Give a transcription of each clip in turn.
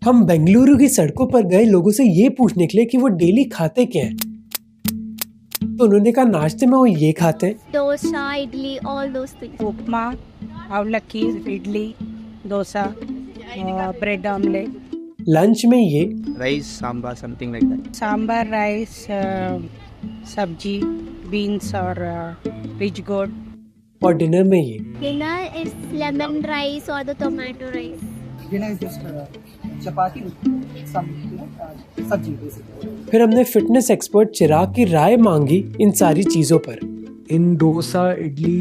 हम बेंगलुरु की सड़कों पर गए लोगों से ये पूछने के लिए कि वो डेली खाते क्या हैं। तो उन्होंने कहा नाश्ते में वो ये खाते हैं, dosa, idli, all those things. Upma, avalakki, idli, dosa, bread omelette. Lunch में ये, rice, sambar, something like that. Sambar, rice, सब्जी, बीन्स और रिच गोट. और डिनर में ये। Dinner is lemon rice or the tomato rice. Dinner is just chapati, some sabji basically. फिर हमने फिटनेस एक्सपर्ट चिराग की राय मांगी इन सारी चीजों पर। In dosa, idli,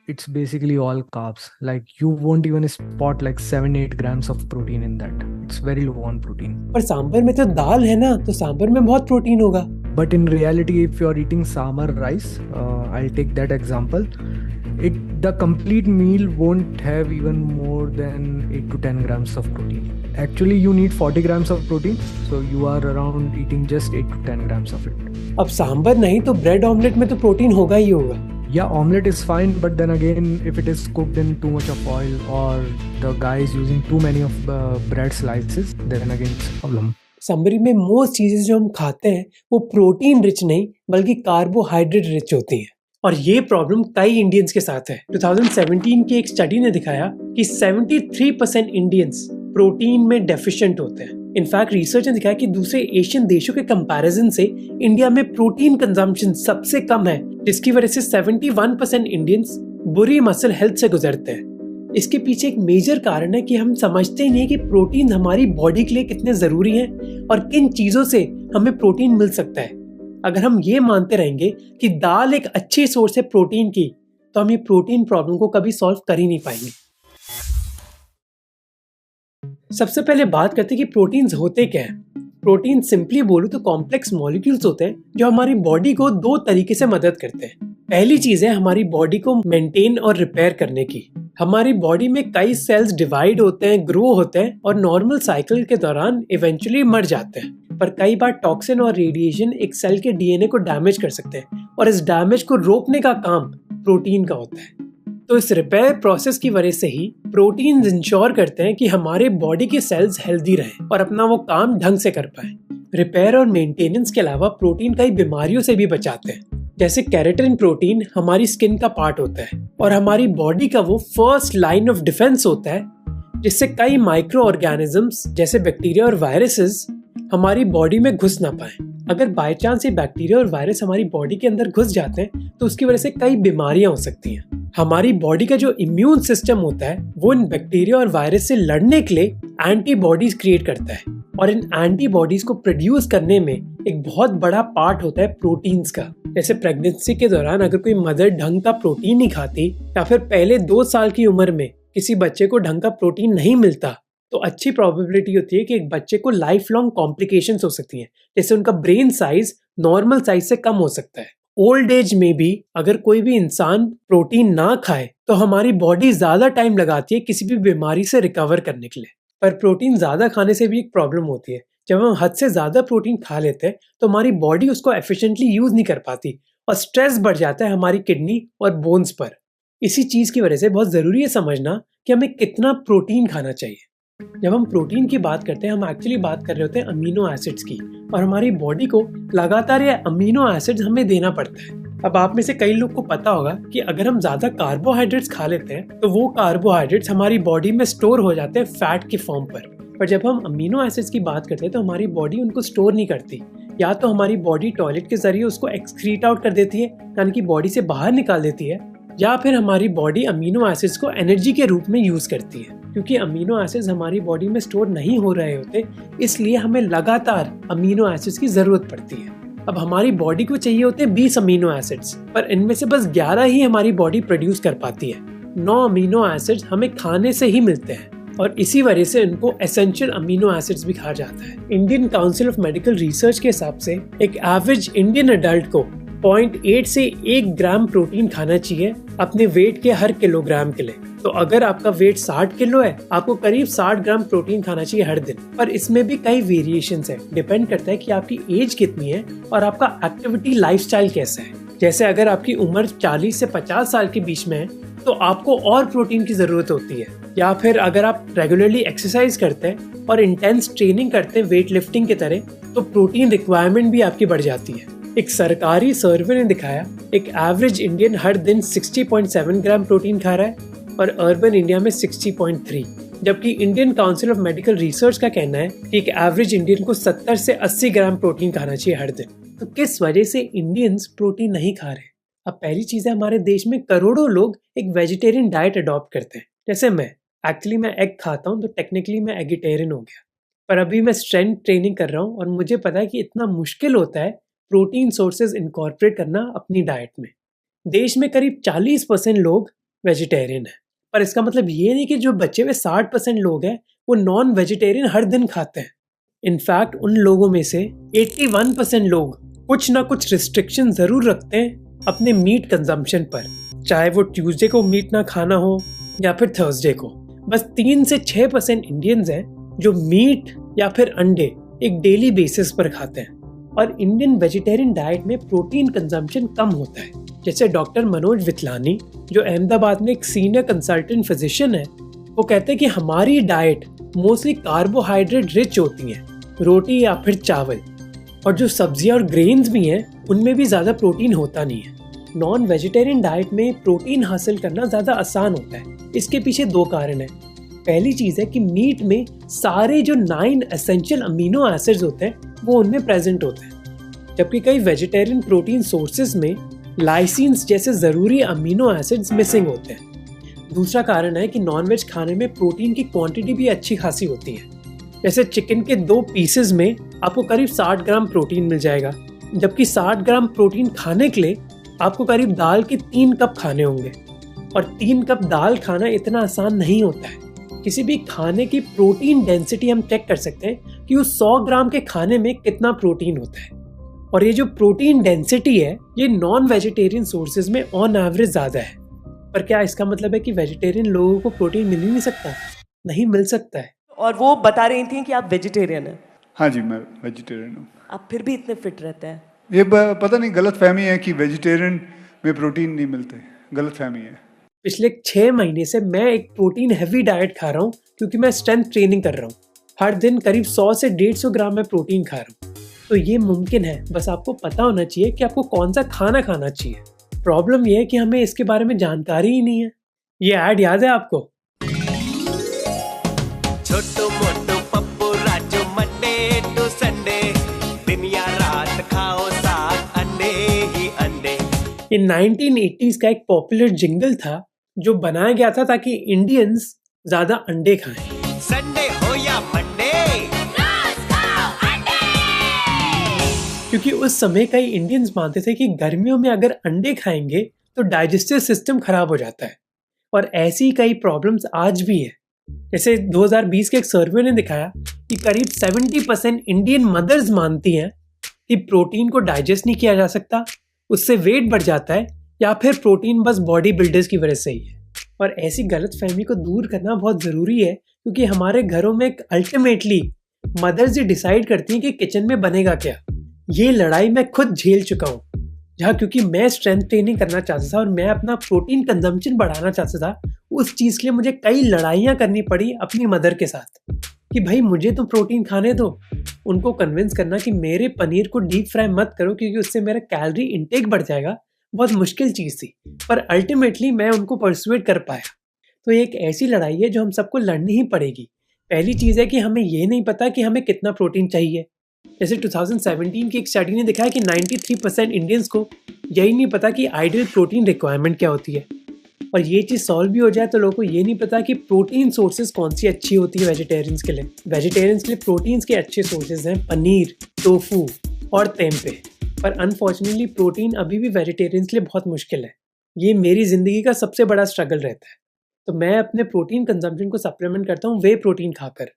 it's basically all carbs. Like you won't even spot like 7-8 grams of protein in that. It's very low on protein. पर सांबर में तो दाल है ना, तो सांबर में बहुत प्रोटीन होगा। But in reality, if you're eating sambar rice, I'll take that example. The complete meal won't have even more than 8 to 10 grams of protein. Actually, you need 40 grams of protein, so you are around eating just 8 to 10 grams of it. अब सांबर नहीं तो bread omelette में तो protein होगा ही होगा। Yeah, omelette is fine, but then again, if it is cooked in too much of oil or the guy is using too many of bread slices, then again it's a problem. Summary में most चीजें जो हम खाते हैं वो protein rich नहीं बल्कि carbohydrate rich होती हैं, और ये प्रॉब्लम कई इंडियंस के साथ है। 2017 की एक स्टडी ने दिखाया कि 73% इंडियंस प्रोटीन में डेफिशिएंट होते हैं। इनफैक्ट रिसर्च ने दिखाया कि दूसरे एशियन देशों के कंपैरिजन से इंडिया में प्रोटीन कंजम्पशन सबसे कम है, जिसकी वजह से 71% इंडियंस बुरी मसल हेल्थ से गुजरते हैं। इसके पीछे एक मेजर कारण है कि हम समझते ही नहीं कि प्रोटीन हमारी बॉडी के लिए कितने जरूरी है और किन चीजों से हमें प्रोटीन मिल सकता है। अगर हम ये मानते रहेंगे कि दाल एक अच्छी सोर्स है प्रोटीन की, तो हम ये प्रोटीन प्रॉब्लम को कभी सॉल्व कर ही नहीं पाएंगे। सबसे पहले बात करते हैं कि प्रोटीन्स होते क्या हैं। प्रोटीन सिंपली बोलूं तो कॉम्प्लेक्स मॉलिक्यूल्स होते हैं जो हमारी बॉडी को दो तरीके से मदद करते हैं। पहली चीज है हमारी बॉडी को मेंटेन और रिपेयर करने की। हमारी बॉडी में कई सेल्स डिवाइड होते हैं, ग्रो होते हैं और नॉर्मल साइकिल के दौरान इवेंचुअली मर जाते हैं, पर कई बार टॉक्सिन और रेडिएशन एक सेल के डीएनए को डैमेज कर सकते हैं और इस डैमेज को रोकने का काम प्रोटीन का होता है। तो इस रिपेयर प्रोसेस की वजह से ही प्रोटीन इंश्योर करते हैं कि हमारे बॉडी के सेल्स हेल्दी रहें और अपना वो काम ढंग से कर पाएं। रिपेयर और मेंटेनेंस के अलावा प्रोटीन कई बीमारियों से भी बचाते हैं। जैसे केराटिन प्रोटीन हमारी स्किन का पार्ट होता है और हमारी बॉडी का वो फर्स्ट लाइन ऑफ डिफेंस होता है, जिससे कई माइक्रो ऑर्गेनिजम्स जैसे बैक्टीरिया और वायरसेस हमारी बॉडी में घुस ना पाए। अगर बाय चांस ये बैक्टीरिया और वायरस हमारी बॉडी के अंदर घुस जाते हैं तो उसकी वजह से कई बीमारियां हो सकती हैं। हमारी बॉडी का जो इम्यून सिस्टम होता है वो इन बैक्टीरिया और वायरस से लड़ने के लिए एंटीबॉडीज क्रिएट करता है, और इन एंटीबॉडीज को प्रोड्यूस करने में एक बहुत बड़ा पार्ट होता है प्रोटीन्स का। जैसे प्रेगनेंसी के दौरान अगर कोई मदर ढंग का प्रोटीन नहीं खाती या फिर पहले 2 साल की उम्र में किसी बच्चे को ढंग का प्रोटीन नहीं मिलता, तो अच्छी प्रोबेबिलिटी होती है कि एक बच्चे को लाइफ लॉन्ग कॉम्प्लिकेशंस हो सकती हैं। जैसे उनका ब्रेन साइज नॉर्मल साइज से कम हो सकता है। ओल्ड एज में भी अगर कोई भी इंसान प्रोटीन ना खाए तो हमारी बॉडी ज्यादा टाइम लगाती है किसी भी बीमारी से रिकवर करने के लिए। पर प्रोटीन ज्यादा खाने से भी एक प्रॉब्लम होती है। जब हम हद से ज्यादा प्रोटीन खा लेते हैं तो हमारी बॉडी उसको एफिशिएंटली यूज नहीं कर पाती और स्ट्रेस बढ़ जाता है हमारी किडनी और बोन्स पर। इसी चीज की वजह से बहुत जरूरी है समझना कि हमें कितना प्रोटीन खाना चाहिए। जब हम प्रोटीन की बात करते हैं हम एक्चुअली बात कर रहे होते हैं अमीनो एसिड्स की, और हमारी बॉडी को लगातार ये अमीनो एसिड्स हमें देना पड़ता है। अब आप में से कई लोग को पता होगा कि अगर हम ज्यादा कार्बोहाइड्रेट्स खा लेते हैं तो वो कार्बोहाइड्रेट्स हमारी बॉडी में स्टोर हो जाते हैं फैट के फॉर्म पर जब हम अमीनो एसिड्स की बात करते हैं तो हमारी बॉडी उनको स्टोर नहीं करती। या तो हमारी बॉडी टॉयलेट के जरिए उसको एक्सक्रीट आउट कर देती है, यानी कि बॉडी से बाहर निकाल देती है, या फिर हमारी बॉडी अमीनो एसिड्स को एनर्जी के रूप में यूज करती है। क्योंकि अमीनो एसिड्स हमारी बॉडी में स्टोर नहीं हो रहे होते, इसलिए हमें लगातार अमीनो एसिड्स की जरूरत पड़ती है। अब हमारी बॉडी को चाहिए होते हैं 20 अमीनो एसिड्स, पर इनमें से बस 11 ही हमारी बॉडी प्रोड्यूस कर पाती है। 9 अमीनो एसिड्स हमें खाने से ही मिलते हैं और इसी वजह से इनको एसेंशियल अमीनो एसिड्स भी कहा जाता है। Indian council of medical research के हिसाब से एक एवरेज इंडियन अडल्ट को 0.8 से 1 ग्राम प्रोटीन खाना चाहिए अपने वेट के हर किलोग्राम के लिए। तो अगर आपका वेट 60 किलो है, आपको करीब 60 ग्राम प्रोटीन खाना चाहिए हर दिन। पर इसमें भी कई वेरिएशंस है, डिपेंड करता है कि आपकी एज कितनी है और आपका एक्टिविटी लाइफस्टाइल कैसा है। जैसे अगर आपकी उम्र 40 से 50 साल के बीच में है तो आपको और प्रोटीन की जरूरत होती है, या फिर अगर आप रेगुलरली एक्सरसाइज करते हैं और इंटेंस ट्रेनिंग करते हैं वेट लिफ्टिंग की तरह, तो प्रोटीन रिक्वायरमेंट भी आपकी बढ़ जाती है। एक सरकारी सर्वे ने दिखाया एक एवरेज इंडियन हर दिन 60.7 ग्राम प्रोटीन खा रहा है और अर्बन इंडिया में 60.3, जबकि Indian council of medical research का कहना है कि एक एवरेज इंडियन को 70 से 80 ग्राम प्रोटीन खाना चाहिए हर दिन। तो किस वजह से इंडियंस प्रोटीन नहीं खा रहे? अब पहली चीज है, हमारे देश में करोड़ों लोग एक वेजिटेरियन डाइट अडॉप्ट करते हैं। जैसे मैं एग खाता हूँ, तो टेक्निकली मैं एगिटेरियन हो गया, पर अभी मैं स्ट्रेंथ ट्रेनिंग कर रहा हूँ और मुझे पता है कि इतना मुश्किल होता है प्रोटीन सोर्सेज इनकॉर्पोरेट करना अपनी डाइट में। देश में करीब 40% लोग वेजिटेरियन हैं, पर इसका मतलब ये नहीं कि जो बचे हुए 60% लोग हैं वो नॉन वेजिटेरियन हर दिन खाते हैं। इनफैक्ट उन लोगों में से 81% लोग कुछ ना कुछ रिस्ट्रिक्शन जरूर रखते हैं अपने मीट कंजम्पशन पर, चाहे वो ट्यूसडे को मीट ना खाना हो या फिर थर्सडे को। बस 3 से 6% इंडियंस हैं जो मीट या फिर अंडे एक डेली बेसिस पर खाते हैं। और इंडियन वेजिटेरियन डाइट में प्रोटीन कंजम्पशन कम होता है। जैसे डॉक्टर मनोज वितलानी, जो अहमदाबाद में एक सीनियर कंसल्टेंट फिजिशियन है, वो कहते हैं कि हमारी डाइट मोस्टली कार्बोहाइड्रेट रिच होती है, रोटी या फिर चावल, और जो सब्जियां और ग्रेन्स भी हैं उनमें भी ज़्यादा प्रोटीन होता नहीं है। नॉन वेजिटेरियन डाइट में प्रोटीन हासिल करना ज़्यादा आसान होता है। इसके पीछे 2 कारण हैं। पहली चीज़ है कि मीट में सारे जो 9 एसेंशियल अमीनो एसिड्स होते हैं वो उनमें प्रेजेंट होते हैं, जबकि कई वेजिटेरियन प्रोटीन सोर्सेज में लाइसिन्स जैसे ज़रूरी अमीनो एसिड्स मिसिंग होते हैं। दूसरा कारण है कि नॉनवेज खाने में प्रोटीन की क्वांटिटी भी अच्छी खासी होती है। जैसे चिकन के 2 पीसेस में आपको करीब 60 ग्राम प्रोटीन मिल जाएगा, जबकि 60 ग्राम प्रोटीन खाने के लिए आपको करीब दाल के 3 कप खाने होंगे, और 3 कप दाल खाना इतना आसान नहीं होता है। किसी भी खाने की प्रोटीन डेंसिटी हम चेक कर सकते हैं कि उस 100 ग्राम के खाने में कितना प्रोटीन होता है, और ये जो प्रोटीन डेंसिटी है ये नॉन वेजिटेरियन सोर्सेज में ऑन एवरेज ज़्यादा है। पर क्या इसका मतलब है कि वेजिटेरियन लोगों को प्रोटीन मिल ही नहीं सकता? नहीं मिल सकता है। और वो बता रही थी कि आप वेजिटेरियन हैं। हाँ जी, मैं वेजिटेरियन हूँ। आप फिर भी इतने फिट रहते हैं। ये पता नहीं, गलत फहमी है कि वेजिटेरियन में प्रोटीन नहीं मिलते, गलत फहमी है। पिछले 6 महीने से मैं एक प्रोटीन हैवी डाइट खा रहा हूँ, क्योंकि मैं स्ट्रेंथ ट्रेनिंग कर रहा हूँ। हर दिन करीब 100 से 150 ग्राम मैं प्रोटीन खा रहा हूँ। तो ये मुमकिन है, बस आपको पता होना चाहिए कि आपको कौन सा खाना खाना चाहिए। प्रॉब्लम ये है कि हमें इसके बारे में जानकारी ही नहीं है। ये ऐड याद है आपको? छोटो मोटो Pappu Raju Monday to Sunday, दिन या रात खाओ साग अंडे ही अंडे। ये 1980s का एक पॉपुलर जिंगल था जो बनाया गया था ताकि इंडियंस ज्यादा अंडे खाएं। संडे हो या मंडे, रोज खाओ अंडे। क्योंकि उस समय कई इंडियंस मानते थे कि गर्मियों में अगर अंडे खाएंगे तो डाइजेस्टिव सिस्टम खराब हो जाता है, और ऐसी कई प्रॉब्लम्स आज भी है। जैसे 2020 के एक सर्वे ने दिखाया कि करीब 70% इंडियन मदर्स मानती हैं कि प्रोटीन को डाइजेस्ट नहीं किया जा सकता, उससे वेट बढ़ जाता है, या फिर प्रोटीन बस बॉडी बिल्डर्स की वजह से ही है। और ऐसी गलत फहमी को दूर करना बहुत ज़रूरी है, क्योंकि हमारे घरों में अल्टीमेटली मदर्स ही डिसाइड करती हैं कि किचन में बनेगा क्या। ये लड़ाई मैं खुद झेल चुका हूँ, जहाँ क्योंकि मैं स्ट्रेंथ ट्रेनिंग करना चाहता था और मैं अपना प्रोटीन कंजम्पशन बढ़ाना चाहता था, उस चीज़ के लिए मुझे कई लड़ाइयाँ करनी पड़ी अपनी मदर के साथ कि भाई मुझे तो प्रोटीन खाने दो। उनको कन्विंस करना कि मेरे पनीर को डीप फ्राई मत करो क्योंकि उससे मेरा कैलोरी इंटेक बढ़ जाएगा, बहुत मुश्किल चीज़ थी, पर अल्टीमेटली मैं उनको परसुएट कर पाया। तो ये एक ऐसी लड़ाई है जो हम सबको लड़नी ही पड़ेगी। पहली चीज़ है कि हमें ये नहीं पता कि हमें कितना प्रोटीन चाहिए। जैसे 2017 की एक स्टडी ने दिखाया कि 93% इंडियंस को यही नहीं पता कि आइडियल प्रोटीन रिक्वायरमेंट क्या होती है। और ये चीज़ सॉल्व भी हो जाए तो लोगों को ये नहीं पता कि प्रोटीन सोर्सेज कौन सी अच्छी होती है वेजिटेरियंस के लिए। वेजिटेरियंस के लिए प्रोटीन्स के अच्छे सोर्सेज हैं पनीर, टोफू और तेम्पे, पर अनफॉर्चुनेटली प्रोटीन अभी भी वेजिटेरियंस के लिए बहुत मुश्किल है। ये मेरी ज़िंदगी का सबसे बड़ा स्ट्रगल रहता है। तो मैं अपने प्रोटीन कंजम्पशन को सप्लीमेंट करता हूँ वे प्रोटीन खाकर,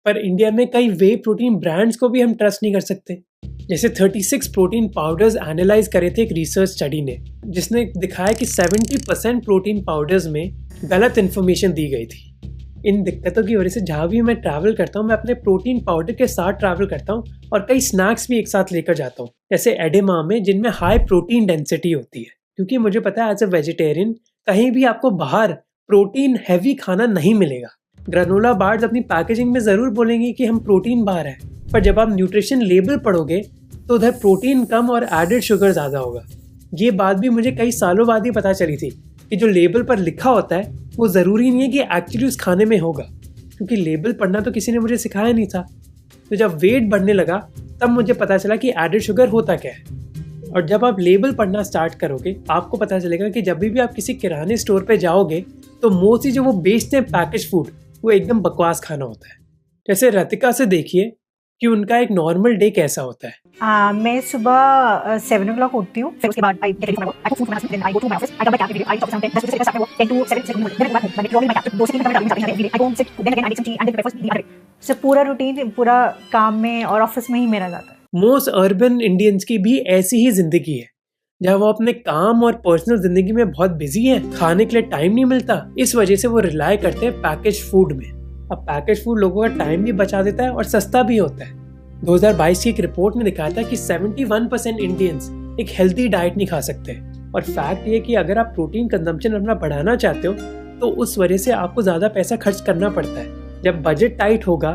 पर इंडिया में कई वे प्रोटीन ब्रांड्स को भी हम ट्रस्ट नहीं कर सकते। जैसे 36 प्रोटीन पाउडर्स एनालाइज करे थे एक रिसर्च स्टडी ने, जिसने दिखाया कि 70% प्रोटीन पाउडर्स में गलत इन्फॉर्मेशन दी गई थी। इन दिक्कतों की वजह से जहाँ भी मैं ट्रैवल करता हूँ मैं अपने प्रोटीन पाउडर के साथ ट्रैवल करता हूँ और कई स्नैक्स भी एक साथ लेकर जाता हूँ, जैसे एडेमामे जिनमें हाई प्रोटीन डेंसिटी होती है, क्योंकि मुझे पता है एज ए वेजिटेरियन कहीं भी आपको बाहर प्रोटीन हैवी खाना नहीं मिलेगा। ग्रेनोला बार्स अपनी पैकेजिंग में ज़रूर बोलेंगे कि हम प्रोटीन बार है, पर जब आप न्यूट्रिशन लेबल पढ़ोगे तो उधर प्रोटीन कम और एडेड शुगर ज़्यादा होगा। ये बात भी मुझे कई सालों बाद ही पता चली थी कि जो लेबल पर लिखा होता है वो ज़रूरी नहीं है कि एक्चुअली उस खाने में होगा, क्योंकि लेबल पढ़ना तो किसी ने मुझे सिखाया नहीं था। तो जब वेट बढ़ने लगा तब मुझे पता चला कि एडेड शुगर होता क्या है। और जब आप लेबल पढ़ना स्टार्ट करोगे आपको पता चलेगा कि जब भी आप किसी किराने स्टोर पे जाओगे तो मोस्टली जो वो बेचते हैं पैकेज फूड वो एकदम बकवास खाना होता है। जैसे रतिका से देखिए कि उनका एक नॉर्मल डे कैसा होता है। मैं सुबह 7 o'clock उठती हूँ, फिर उसके बाद I get ready for my work, I cook food for my husband, then I go to my office, I come back after I talk to someone, 10 to 6 start my work, 10 to 7 morning, then I go back home, I probably my laptop, 2 से 3 घंटे मैं every day, I go home, sit, then again I make some tea and then breakfast, the other day. So पूरा routine पूरा काम में और office में ही मेरा जाता है। मोस्ट अर्बन इंडियंस की भी ऐसी ही जिंदगी है, जहाँ वो अपने काम और पर्सनल जिंदगी में बहुत बिजी है, खाने के लिए टाइम नहीं मिलता, इस वजह से वो रिलाई करते हैं पैकेज फूड में। अब पैकेज फूड लोगों का टाइम भी बचा देता है और सस्ता भी होता है। 2022 की एक रिपोर्ट ने दिखाया था कि 71% इंडियंस एक हेल्थी डाइट नहीं खा सकते। और फैक्ट ये कि अगर आप प्रोटीन कंजम्पशन अपना बढ़ाना चाहते हो तो उस वजह से आपको ज़्यादा पैसा खर्च करना पड़ता है। जब बजट टाइट होगा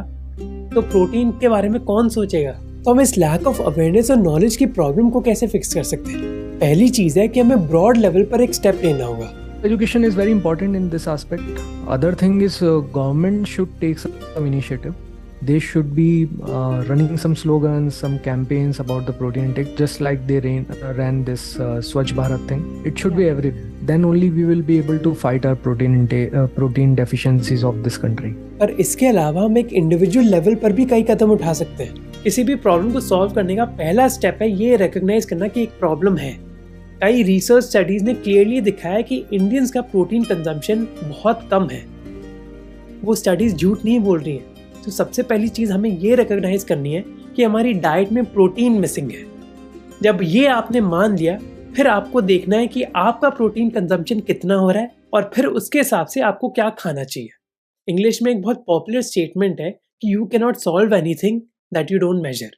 तो प्रोटीन के बारे में कौन सोचेगा। तो हम इस लैक ऑफ अवेयरनेस और नॉलेज की प्रॉब्लम को कैसे फिक्स कर सकते हैं? पहली चीज़ है कि हमें ब्रॉड लेवल पर एक स्टेप लेना होगा। Education is very important in this aspect. Other thing is government should take some initiative. They should be running some slogans, some campaigns about the protein intake, just like they ran this Swachh Bharat thing. It should be everywhere. Then only we will be able to fight our protein deficiencies of this country. पर इसके अलावा हम एक individual level पर भी कई कदम उठा सकते हैं। किसी भी प्रॉब्लम को सॉल्व करने का पहला स्टेप है ये रिकॉग्नाइज करना कि एक प्रॉब्लम है। कई रिसर्च स्टडीज ने क्लियरली दिखाया कि इंडियंस का प्रोटीन कंजम्पशन बहुत कम है। वो स्टडीज झूठ नहीं बोल रही हैं। तो सबसे पहली चीज़ हमें ये रिकॉग्नाइज करनी है कि हमारी डाइट में प्रोटीन मिसिंग है। जब ये आपने मान लिया फिर आपको देखना है कि आपका प्रोटीन कंजम्पशन कितना हो रहा है और फिर उसके हिसाब से आपको क्या खाना चाहिए। इंग्लिश में एक बहुत पॉपुलर स्टेटमेंट है कि you can not solve anything that you don't measure.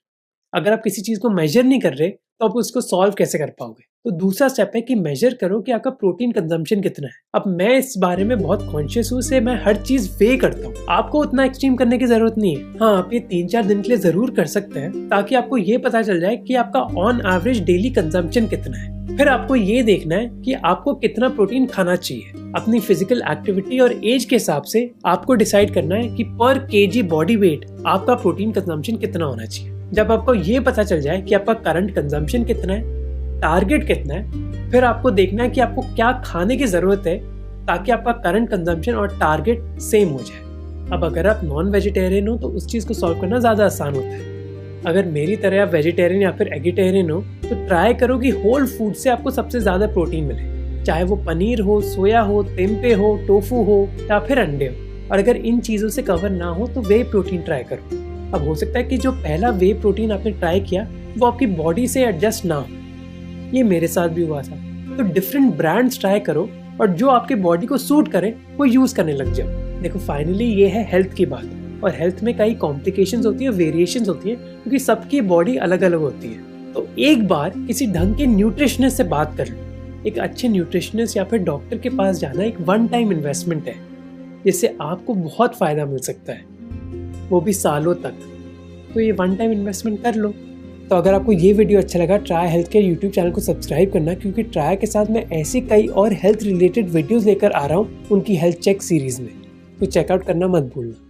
अगर आप किसी चीज़ को मेजर नहीं कर रहे तो आप उसको सॉल्व कैसे कर पाओगे। तो दूसरा स्टेप है कि मेजर करो कि आपका प्रोटीन कंजम्पशन कितना है। अब मैं इस बारे में बहुत कॉन्शियस हूँ, से मैं हर चीज वे करता हूँ। आपको उतना एक्सट्रीम करने की जरूरत नहीं है। हाँ, आप ये 3-4 दिन के लिए जरूर कर सकते हैं ताकि आपको ये पता चल जाए कि आपका ऑन एवरेज डेली कंजम्पशन कितना है। फिर आपको ये देखना है कि आपको कितना प्रोटीन खाना चाहिए। अपनी फिजिकल एक्टिविटी और एज के हिसाब से आपको डिसाइड करना है कि पर केजी बॉडी वेट आपका प्रोटीन कंजम्पशन कितना होना चाहिए। जब आपको ये पता चल जाए कि आपका करंट कंजम्पशन कितना है, टारगेट कितना है, फिर आपको देखना है कि आपको क्या खाने की जरूरत है ताकि आपका करंट कंजम्पशन और टारगेट सेम हो जाए। अब अगर आप नॉन वेजिटेरियन हो तो उस चीज़ को सॉल्व करना ज़्यादा आसान होता है। अगर मेरी तरह आप वेजिटेरियन या फिर एगिटेरियन हो तो ट्राई करो कि होल फूड से आपको सबसे ज़्यादा प्रोटीन मिले, चाहे वो पनीर हो, सोया हो, तेम्पे हो, टोफू हो या फिर अंडे हो। और अगर इन चीज़ों से कवर ना हो तो वे प्रोटीन ट्राई करो। अब हो सकता है कि जो पहला वे प्रोटीन आपने ट्राई किया वो आपकी बॉडी से एडजस्ट ना हो। ये मेरे साथ भी हुआ था। तो डिफरेंट ब्रांड्स ट्राई करो और जो आपके बॉडी को सूट करे वो यूज़ करने लग जाओ। देखो, फाइनली ये है हेल्थ की बात, और हेल्थ में कई कॉम्प्लिकेशंस होती है, वेरिएशंस होती है, क्योंकि सबकी बॉडी अलग अलग होती है। तो एक बार किसी ढंग के न्यूट्रिशनिस्ट से बात कर लो। एक अच्छे न्यूट्रिशनिस्ट या फिर डॉक्टर के पास जाना एक वन टाइम इन्वेस्टमेंट है, जिससे आपको बहुत फ़ायदा मिल सकता है, वो भी सालों तक। तो ये वन टाइम इन्वेस्टमेंट कर लो। तो अगर आपको ये वीडियो अच्छा लगा, ट्राई हेल्थ के यूट्यूब चैनल को सब्सक्राइब करना, क्योंकि ट्राई के साथ मैं ऐसी कई और हेल्थ रिलेटेड वीडियोस लेकर आ रहा हूँ उनकी हेल्थ चेक सीरीज़ में। तो चेकआउट करना मत भूलना।